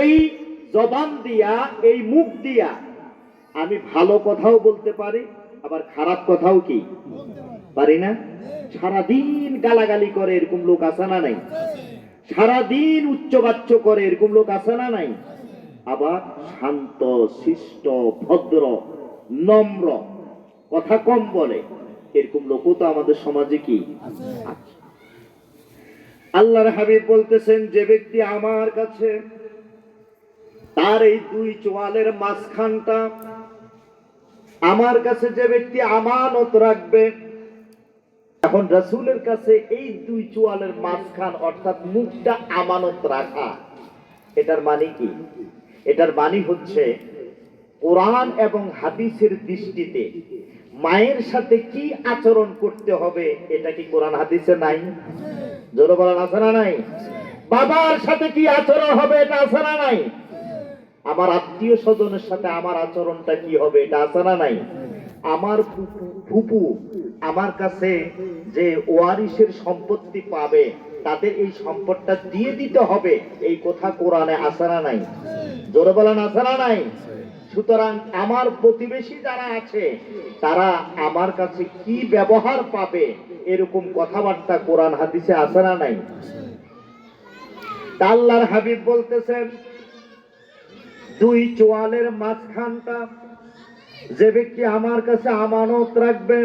এই জবান দিয়া, এই মুখ দিয়া আমি ভালো কথাও বলতে পারি, আবার খারাপ কথাও কি পারি না? সারাদিন গালাগালি করে এরকম লোক আছে না নাই? সারাদিন উচ্চবাচ্য করে এরকম লোক আছে না নাই? আবার শান্ত শিষ্ট ভদ্র নম্র, কথা কম বলে, এরকম লোকও তো আমাদের সমাজে কি আছে। আল্লাহর হাবিব বলতেছেন, যে ব্যক্তি আমার কাছে তার এই দুই চোয়ালের মাঝখানটা, আমার কাছে যে ব্যক্তি আমানত রাখবে, এখন রাসূলের কাছে এই দুই চোয়ালের মাঝখান অর্থাৎ মুখটা আমানত রাখা, এটার মানে কি? এটার মানে হচ্ছে কোরআন এবং হাদিসের দৃষ্টিতে মায়ের সাথে কি আচরণ করতে হবে, এটা কি কোরআন হাদিসে নাই? জোরে বলেন, আছে না নাই? বাবার সাথে কি আচরণ হবে, এটা আছে না নাই? আমার আত্মীয় স্বজনের সাথে আমার আচরণটা কি হবে, এটা আছে না নাই? আমার ফুপু আমার কাছে যে ওয়ারিসের সম্পত্তি পাবে, তাদের এই সম্পদটা দিয়ে দিতে হবে, এই কথা কোরআনে আছে না নাই? জোরে বলেন, আছে না নাই? সুতরাং আমার প্রতিবেশী যারা আছে তারা আমার কাছে কি ব্যবহার পাবে, এরকম কথাবার্তা কোরআন হাদিসে আছে না নাই? আল্লাহর হাবিব বলতেছেন, দুই চোয়ালের মাঝখানটা যে ব্যক্তি আমার কাছে আমানত রাখবে,